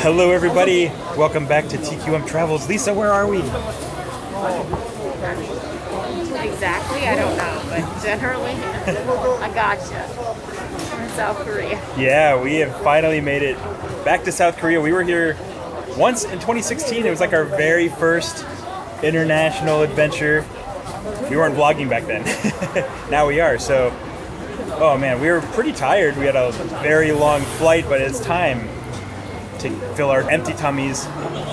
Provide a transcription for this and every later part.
Hello everybody, welcome back to TQM Travels. Lisa, where are we? Exactly, I don't know, but generally, I gotcha. We're in South Korea. Yeah, we have finally made it back to South Korea. We were here once in 2016. It was like our very first international adventure. We weren't vlogging back then. Now we are, so, oh man, we were pretty tired. We had a very long flight, but it's time to fill our empty tummies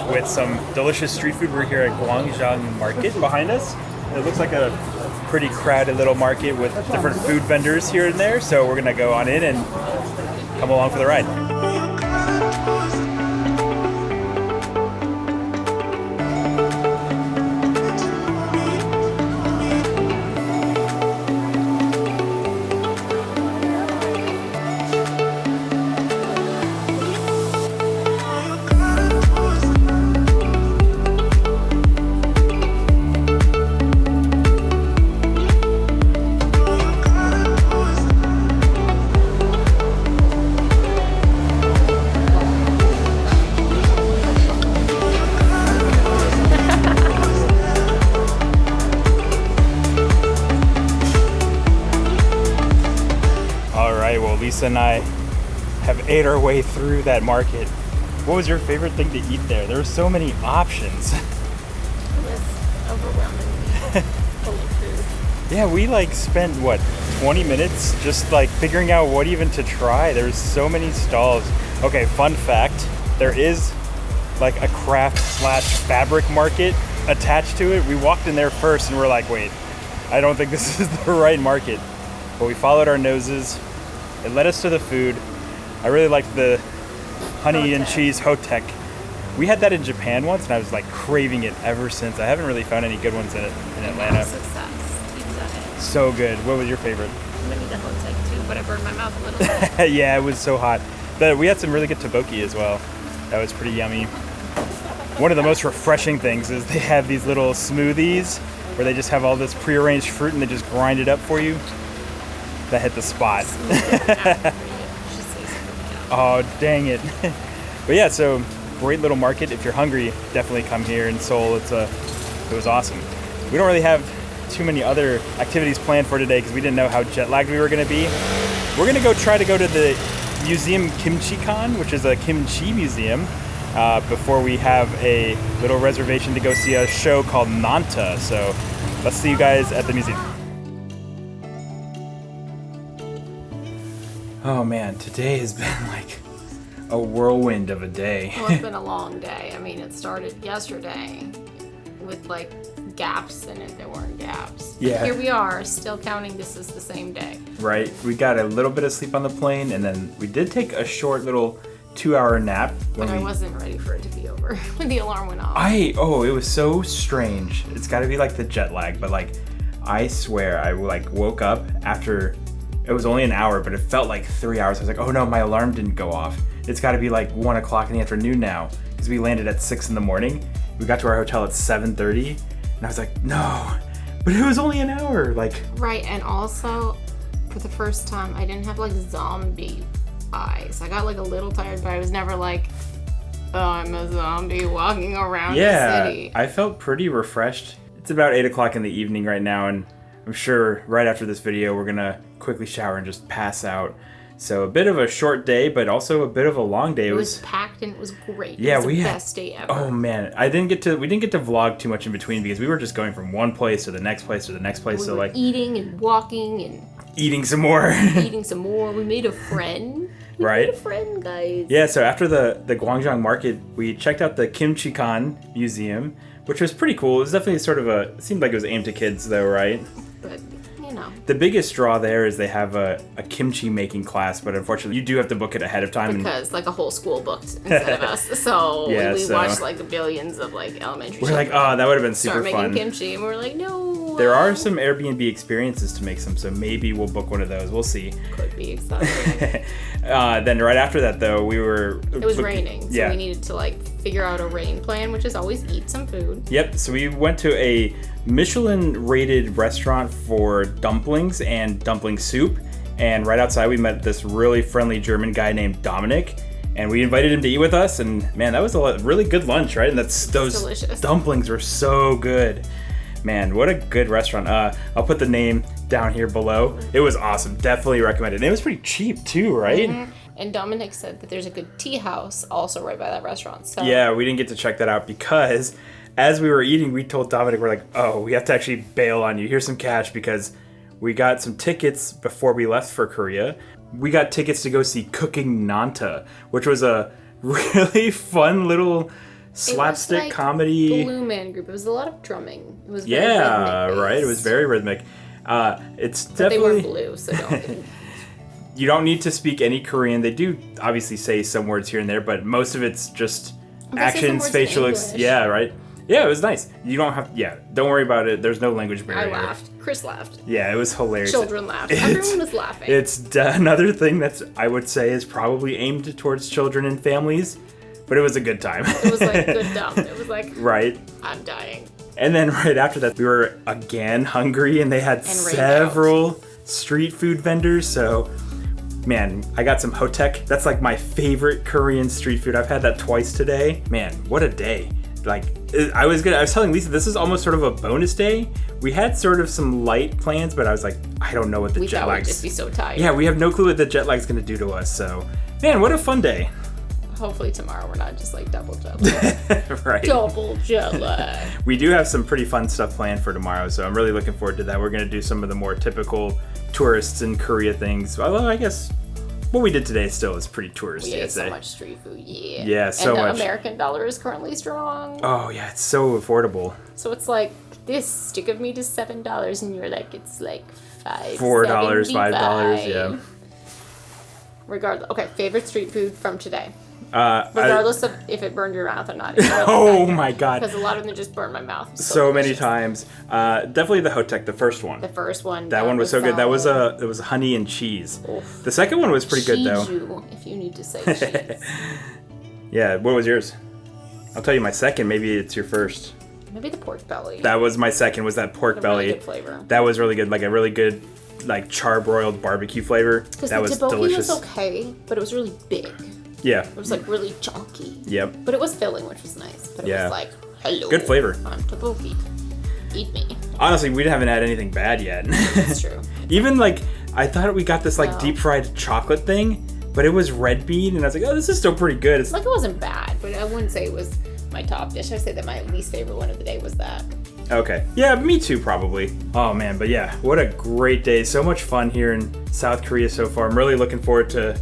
with some delicious street food. We're here at Gwangjang Market behind us. It looks like a pretty crowded little market with different food vendors here and there, so we're gonna go on in and come along for the ride. Lisa and I have ate our way through that market. What was your favorite thing to eat there? There were so many options. It was overwhelmingly full of food. Yeah, we spent 20 minutes just figuring out what even to try. There's so many stalls. Okay, fun fact, there is a craft / fabric market attached to it. We walked in there first and we're like, wait, I don't think this is the right market. But we followed our noses. It led us to the food. I really liked the honey and cheese hotek. We had that in Japan once, and I was craving it ever since. I haven't really found any good ones in Atlanta. Success. So good. What was your favorite? I'm gonna eat the hotek too, but I burned my mouth a little bit. Yeah, it was so hot. But we had some really good tteokbokki as well. That was pretty yummy. One of the most refreshing things is they have these little smoothies where they just have all this prearranged fruit and they just grind it up for you. That hit the spot. Oh, dang it. But yeah, so great little market. If you're hungry, definitely come here in Seoul. It was awesome. We don't really have too many other activities planned for today because we didn't know how jet lagged we were going to be. We're going to try to go to the museum Kimchikan, which is a kimchi museum, before we have a little reservation to go see a show called Nanta. So let's see you guys at the museum. Oh man, today has been a whirlwind of a day. Well, it's been a long day. I mean, it started yesterday with gaps in it. There weren't gaps. Yeah. But here we are, still counting this as the same day. Right. We got a little bit of sleep on the plane, and then we did take a short little 2-hour nap. But I wasn't ready for it to be over when the alarm went off. It was so strange. It's got to be the jet lag, but I swear I woke up after. It was only an hour, but it felt like 3 hours. I was like, oh no, my alarm didn't go off. It's got to be 1 o'clock in the afternoon now, because we landed at 6 in the morning. We got to our hotel at 7:30, and I was like, no, but it was only an hour. Right, and also, for the first time, I didn't have zombie eyes. I got a little tired, but I was never oh, I'm a zombie walking around the city. Yeah, I felt pretty refreshed. It's about 8 o'clock in the evening right now, and I'm sure right after this video, we're gonna quickly shower and just pass out. So a bit of a short day, but also a bit of a long day. It was packed and it was great. Yeah, it was the best day ever. Oh man, we didn't get to vlog too much in between because we were just going from one place to the next place to the next place. We were eating and walking and eating some more. Eating some more. We made a friend. We made a friend, guys. Yeah. So after the Gwangjang Market, we checked out the Kimchikan Museum, which was pretty cool. It was definitely it seemed like it was aimed to kids though, right? But the biggest draw there is they have a kimchi making class, but unfortunately you do have to book it ahead of time. Because a whole school booked instead of us. So yeah, we watched billions of elementary We're oh, that would have been super fun. Start making kimchi and we're like, no. There are some Airbnb experiences to make some, so maybe we'll book one of those. We'll see. Could be exciting. Then right after that though, it was raining, so we needed to figure out a rain plan, which is always eat some food. Yep, so we went to a Michelin-rated restaurant for dumplings and dumpling soup, and right outside we met this really friendly German guy named Dominic, and we invited him to eat with us. And man, that was a really good lunch, right? And those delicious. dumplings were so good. Man, what a good restaurant. I'll put the name down here below. It was awesome. Definitely recommend it. And it was pretty cheap too, right? Mm-hmm. And Dominic said that there's a good tea house also right by that restaurant. So yeah, we didn't get to check that out because as we were eating, we told Dominic, we're like, oh, we have to actually bail on you. Here's some cash because we got some tickets before we left for Korea. We got tickets to go see Cooking Nanta, which was a really fun little slapstick like comedy. Blue Man Group. It was a lot of drumming. It was very right. It was very rhythmic. It's but definitely. they weren't blue, so don't. You don't need to speak any Korean. They do obviously say some words here and there, but most of it's just actions, facial. Yeah, right. Yeah, it was nice. You don't have. Yeah, don't worry about it. There's no language barrier. I laughed. Chris laughed. Yeah, it was hilarious. Children laughed. Everyone was laughing. It's another thing that's I would say is probably aimed towards children and families, but it was a good time. It was like good dumb. It was like right. I'm dying. And then right after that, we were again hungry, and they had several street food vendors. So, man, I got some hotek. That's like my favorite Korean street food. I've had that twice today. Man, what a day. Like, I was telling Lisa, this is almost sort of a bonus day. We had sort of some light plans, but I was like, I don't know what the jet lag's... We'd just be so tired. Yeah, we have no clue what the jet lag's going to do to us. So, man, what a fun day. Hopefully tomorrow we're not just like double jet lag. Right. Double jet lag. We do have some pretty fun stuff planned for tomorrow, so I'm really looking forward to that. We're going to do some of the more typical tourists in Korea things. Although I guess what we did today still is pretty touristy, We ate I'd say. so much street food, yeah. Yeah, so much. And the American dollar is currently strong. Oh, yeah, it's so affordable. So it's like, this stick of meat is $7, and you're like, it's like $4, $5, yeah. Regardless. Okay, favorite street food from today. Regardless of if it burned your mouth or not. Oh my god. Because a lot of them just burned my mouth. So many times. Definitely the hotek, the first one. The first one. That one was so good. That was it was honey and cheese. Oof. The second one was pretty good though. If you need to say cheese. Yeah, what was yours? I'll tell you my second, maybe it's your first. Maybe the pork belly. That was my second, was that pork belly. Really good flavor. That was really good, like a really good like charbroiled barbecue flavor. That was delicious. The tteokbokki was okay, but it it was really big. Yeah. It was like really chunky. Yep. But it was filling, which was nice. But it was like, hello. Good flavor. I'm tteokbokki. Eat me. Honestly, we haven't had anything bad yet. That's true. Even like, I thought we got this like deep fried chocolate thing, but it was red bean, and I was like, oh, this is still pretty good. It's like, it wasn't bad, but I wouldn't say it was my top dish. I'd say that my least favorite one of the day was that. Okay. Yeah, me too, probably. Oh man, but yeah, what a great day. So much fun here in South Korea so far. I'm really looking forward to.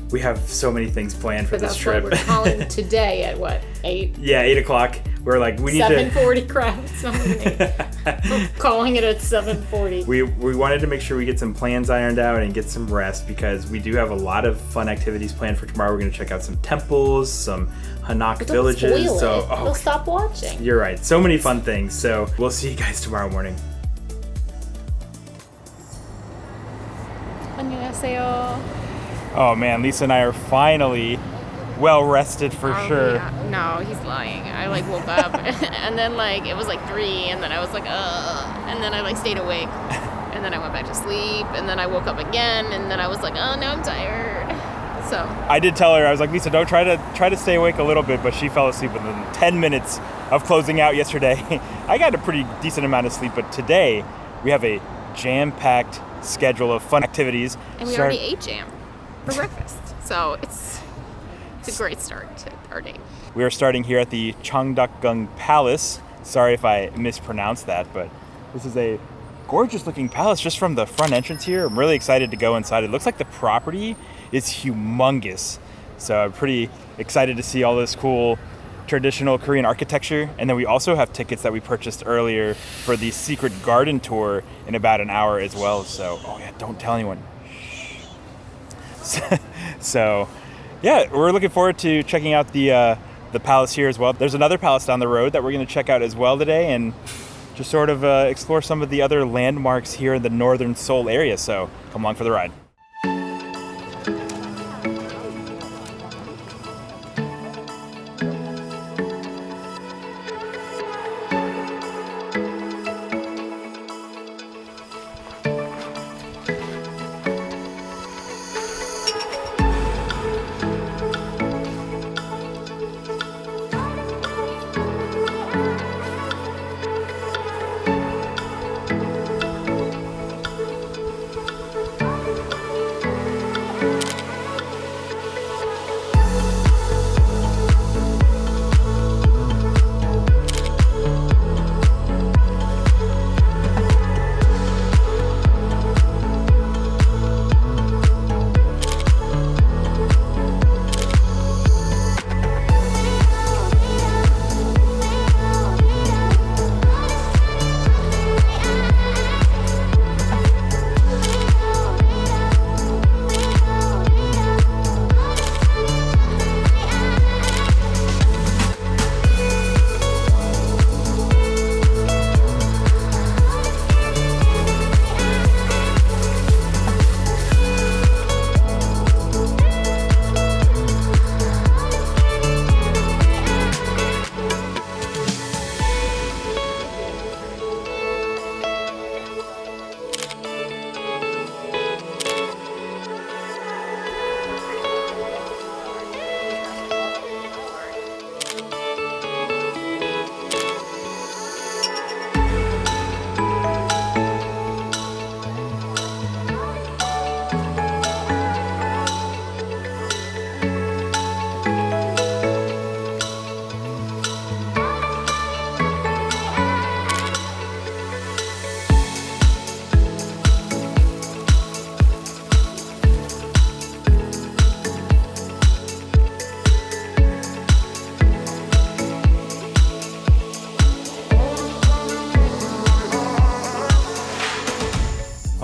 We have so many things planned for this trip. But that's what we're calling today at what, 8? Yeah, 8 o'clock. We're like, we need 7:40 crap. It's not even 8. We're calling it at 7:40. We wanted to make sure we get some plans ironed out and get some rest because we do have a lot of fun activities planned for tomorrow. We're going to check out some temples, some Hanok villages. So they'll stop watching. You're right. So many fun things. So we'll see you guys tomorrow morning. 안녕하세요. Oh man, Lisa and I are finally well rested for sure. Yeah. No, he's lying. I like woke up and then like it was like 3 and then I was like and then I like stayed awake and then I went back to sleep and then I woke up again and then I was like, oh, now I'm tired. So I did tell her, I was like, Lisa, don't try to stay awake a little bit, but she fell asleep within 10 minutes of closing out yesterday. I got a pretty decent amount of sleep, but today we have a jam-packed schedule of fun activities. And we already ate jam for breakfast, so it's a great start to our day. We are starting here at the Changyeonggung Palace. Sorry if I mispronounced that, but this is a gorgeous looking palace just from the front entrance here. I'm really excited to go inside. It looks like the property is humongous, so I'm pretty excited to see all this cool traditional Korean architecture. And then we also have tickets that we purchased earlier for the secret garden tour in about an hour as well. So, oh yeah, don't tell anyone. So, yeah, we're looking forward to checking out the palace here as well. There's another palace down the road that we're going to check out as well today and just sort of explore some of the other landmarks here in the northern Seoul area. So come along for the ride.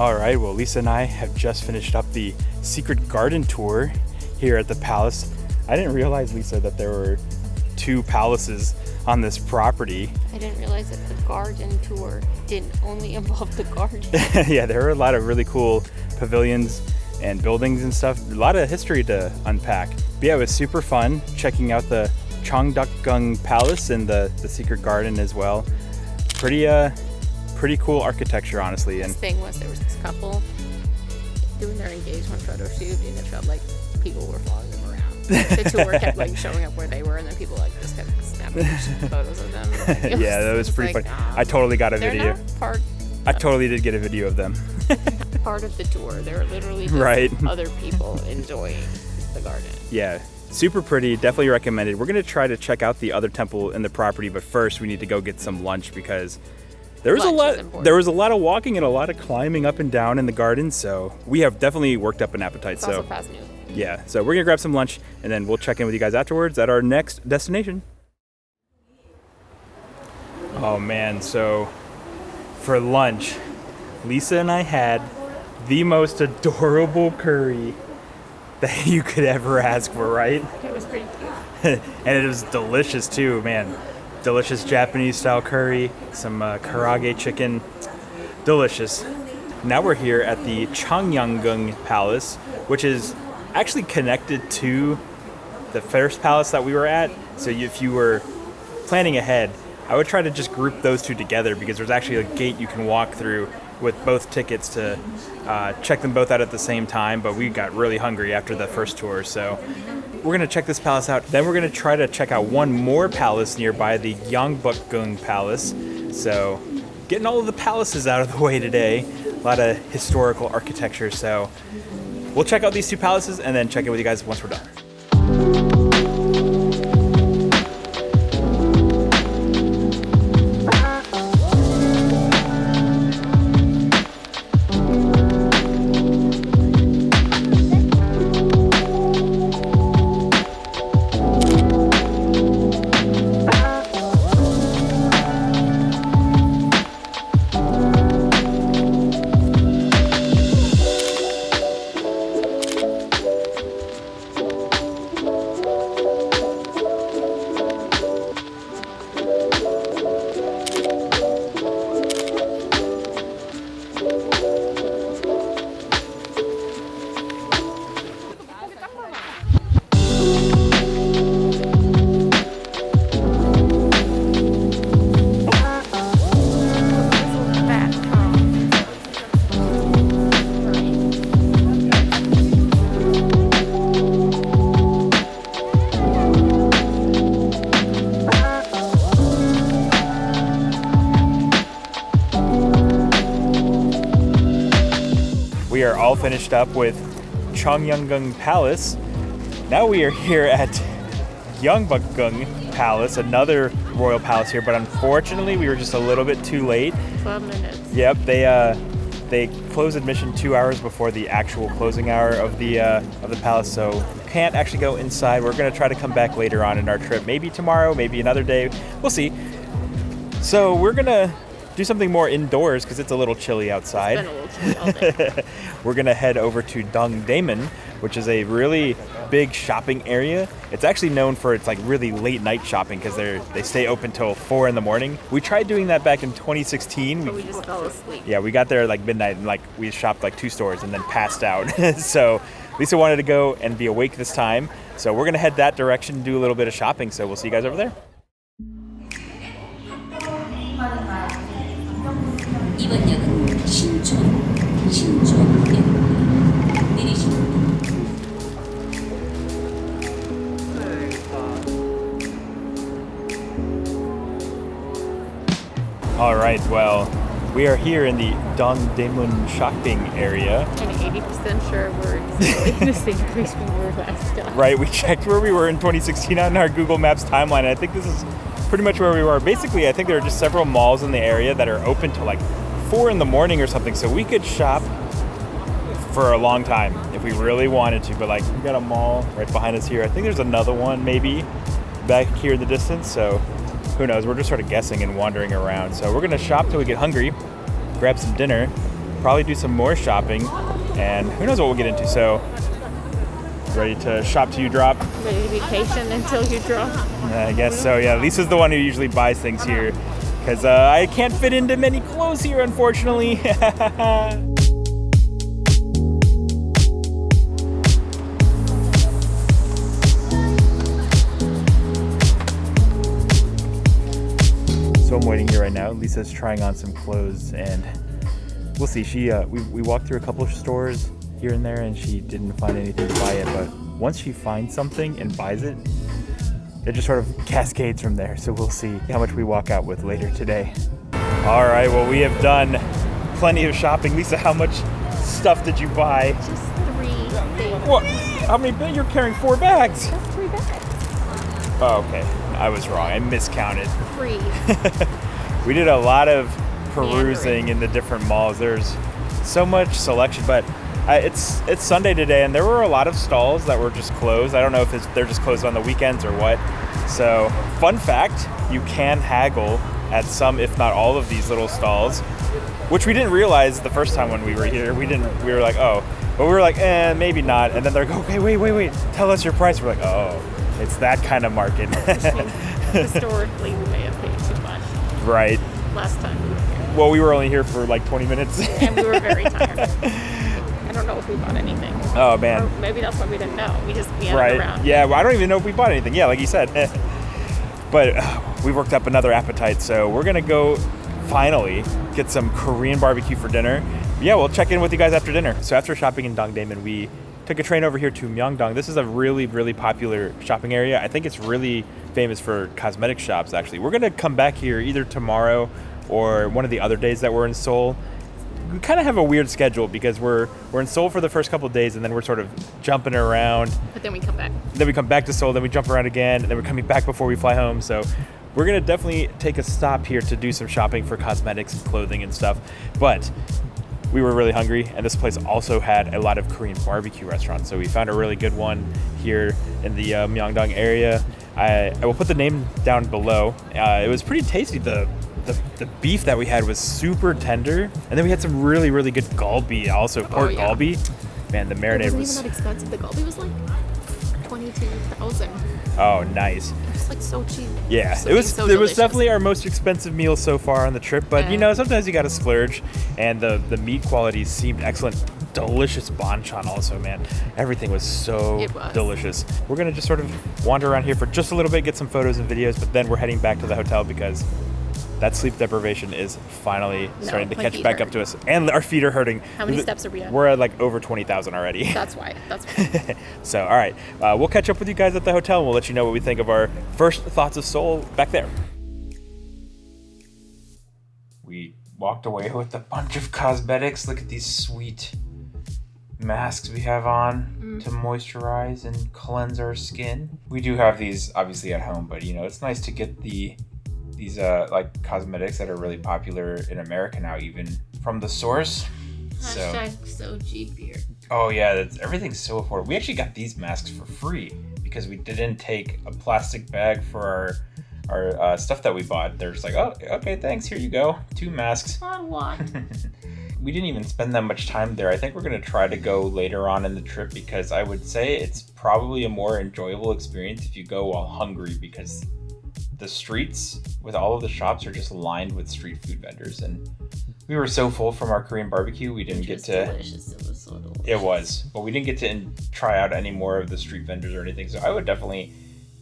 All right, well, Lisa and I have just finished up the secret garden tour here at the palace. I didn't realize, Lisa, that there were 2 palaces on this property. I didn't realize that the garden tour didn't only involve the garden. Yeah, there were a lot of really cool pavilions and buildings and stuff. A lot of history to unpack. But yeah, it was super fun checking out the Changdeokgung Palace and the secret garden as well. Pretty cool architecture, honestly. This thing was, there was this couple doing their engagement photo shoot, and it felt like people were following them around. The tour kept like showing up where they were, and then people like just kept snapping photos of them. Like, yeah, that was pretty like, funny. I totally got a video. I totally did get a video of them. Part of the tour. They were literally just right. other people enjoying the garden. Yeah, super pretty. Definitely recommended. We're going to try to check out the other temple in the property, but first we need to go get some lunch because there was a lot of walking and a lot of climbing up and down in the garden, so we have definitely worked up an appetite. It's also past noon. Yeah, so we're gonna grab some lunch and then we'll check in with you guys afterwards at our next destination. Oh man, so for lunch, Lisa and I had the most adorable curry that you could ever ask for, right? It was pretty cute. And it was delicious too, man. Delicious Japanese style curry, some karaage chicken, delicious. Now we're here at the Changyeonggung Palace, which is actually connected to the first palace that we were at. So if you were planning ahead, I would try to just group those 2 together because there's actually a gate you can walk through with both tickets to check them both out at the same time. But we got really hungry after the first tour, so we're gonna check this palace out. Then we're gonna try to check out one more palace nearby, the Gwangjang Palace. So getting all of the palaces out of the way today. A lot of historical architecture. So we'll check out these 2 palaces and then check in with you guys once we're done. We are all finished up with Changyeonggung Palace. Now we are here at Gyeongbokgung Palace, another royal palace here, but unfortunately we were just a little bit too late. 12 minutes. Yep, they close admission 2 hours before the actual closing hour of the palace, so you can't actually go inside. We're gonna try to come back later on in our trip, maybe tomorrow, maybe another day. We'll see. So we're gonna do something more indoors because it's a little chilly outside. It's been a little chilly all day. We're gonna head over to Dongdaemun, which is a really big shopping area. It's actually known for its like really late night shopping because they stay open till 4 in the morning. We tried doing that back in 2016. But we just fell asleep. Yeah, we got there like midnight and like we shopped like 2 stores and then passed out. So Lisa wanted to go and be awake this time. So we're gonna head that direction and do a little bit of shopping. So we'll see you guys over there. 이번역은 신촌역입니다. 내리십니다. All right, well, we are here in the Dongdaemun shopping area. And 80% sure we're exactly the same place we were last time. Right, we checked where we were in 2016 on our Google Maps timeline, and I think this is pretty much where we were. Basically, I think there are just several malls in the area that are open till like 4 in the morning or something, so we could shop for a long time if we really wanted to, but like we got a mall right behind us here. I think there's another one maybe back here in the distance, so who knows? We're just sort of guessing and wandering around. So we're gonna shop till we get hungry, grab some dinner, probably do some more shopping, and who knows what we'll get into. So, ready to shop till you drop? Ready to be patient until you drop. I guess so, yeah. Lisa's the one who usually buys things here, because I can't fit into many clothes here, unfortunately. So I'm waiting here right now. Lisa's trying on some clothes, and we'll see. We walked through a couple of stores here and there, and she didn't find anything to buy it. But once she finds something and buys it, it just sort of cascades from there. So we'll see how much we walk out with later today. All right, well, we have done plenty of shopping. Lisa, how much stuff did you buy? Just 3 things. What? How many bags? You're carrying 4 bags. Just 3 bags. Oh, okay. I was wrong. I miscounted. 3. We did a lot of perusing in the different malls. There's so much selection, but it's Sunday today, and there were a lot of stalls that were just closed. I don't know if they're just closed on the weekends or what. So, fun fact, you can haggle at some, if not all, of these little stalls, which we didn't realize the first time when we were here. We were like, oh, but we were like, maybe not. And then they're like, okay, wait, tell us your price. We're like, oh, it's that kind of market. Historically, we may have paid too much. Right. Last time we were here. Well, we were only here for like 20 minutes. And we were very tired. I don't know if we bought anything. Oh, man. Or maybe that's why we didn't know. We ended right. around. Yeah, well, I don't even know if we bought anything. Yeah, like you said. But we worked up another appetite, so we're going to go finally get some Korean barbecue for dinner. Yeah, we'll check in with you guys after dinner. So after shopping in Dongdaemun, we took a train over here to Myeongdong. This is a really, really popular shopping area. I think it's really famous for cosmetic shops, actually. We're going to come back here either tomorrow or one of the other days that we're in Seoul. We kind of have a weird schedule because we're in Seoul for the first couple of days, and then we're sort of jumping around. But then we come back. Then we come back to Seoul, then we jump around again, and then we're coming back before we fly home. So we're going to definitely take a stop here to do some shopping for cosmetics and clothing and stuff. But we were really hungry, and this place also had a lot of Korean barbecue restaurants. So we found a really good one here in the Myeongdong area. I will put the name down below. It was pretty tasty. The beef that we had was super tender, and then we had some really, really good galbi, also pork galbi. Man, the marinade was... It wasn't even that expensive. The galbi was like 22,000. Oh, nice. It was like so cheap. Yeah, So it was delicious. definitely our most expensive meal so far on the trip, but you know, sometimes you gotta splurge, and the meat quality seemed excellent. Delicious banchan also, man. Everything was so delicious. We're gonna just sort of wander around here for just a little bit, get some photos and videos, but then we're heading back to the hotel because that sleep deprivation is finally starting to catch back up to us, and our feet are hurting. How many steps are we at? We're at like over 20,000 already. That's why. So, all right, we'll catch up with you guys at the hotel, and we'll let you know what we think of our first thoughts of Seoul back there. We walked away with a bunch of cosmetics. Look at these sweet masks we have on to moisturize and cleanse our skin. We do have these obviously at home, but you know, it's nice to get these like cosmetics that are really popular in America now, even from the source. So cheap here. Oh yeah, everything's so affordable. We actually got these masks for free because we didn't take a plastic bag for our stuff that we bought. They're just like, oh, okay, thanks, here you go, 2 masks. On what? We didn't even spend that much time there. I think we're going to try to go later on in the trip because I would say it's probably a more enjoyable experience if you go while hungry, because the streets with all of the shops are just lined with street food vendors, and we were so full from our Korean barbecue we didn't get to... Delicious. It was so delicious. It was, but we didn't get to try out any more of the street vendors or anything, so I would definitely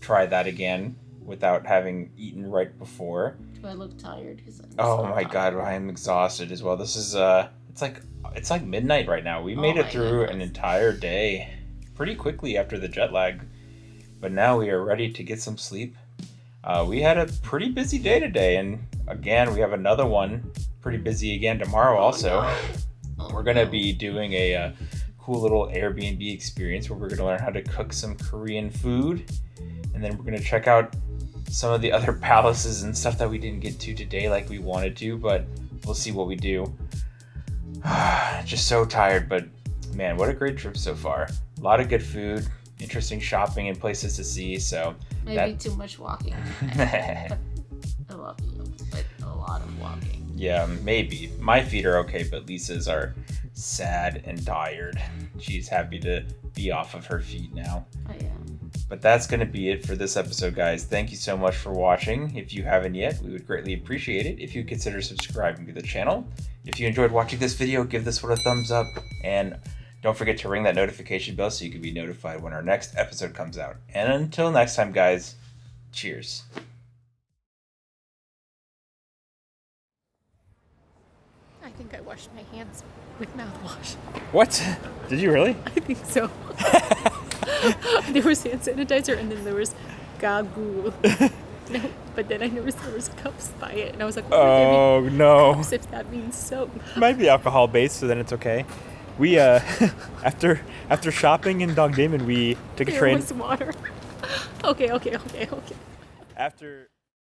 try that again without having eaten right before. Do I look tired? Oh my god, I am exhausted as well. This is it's like midnight right now. We made it through an entire day pretty quickly after the jet lag, but now we are ready to get some sleep. We had a pretty busy day today, and again we have another one pretty busy again tomorrow also. We're gonna be doing a cool little Airbnb experience where we're gonna learn how to cook some Korean food, and then we're gonna check out some of the other palaces and stuff that we didn't get to today like we wanted to, but we'll see what we do. Just so tired, but man, what a great trip so far. A lot of good food, interesting shopping and places to see, so maybe too much walking. I love you, but a lot of walking. Yeah, maybe. My feet are okay, but Lisa's are sad and tired. She's happy to be off of her feet now. I am. But that's going to be it for this episode, guys. Thank you so much for watching. If you haven't yet, we would greatly appreciate it if you consider subscribing to the channel. If you enjoyed watching this video, give this one a thumbs up. And don't forget to ring that notification bell so you can be notified when our next episode comes out. And until next time, guys, cheers. I think I washed my hands with mouthwash. What? Did you really? I think so. There was hand sanitizer and then there was gagu. No, but then I noticed there was cups by it, and I was like, oh no. Cups if that means soap. Might be alcohol based, so then it's okay. We after shopping in Dongdaemun, we took a train. There was water. Okay. After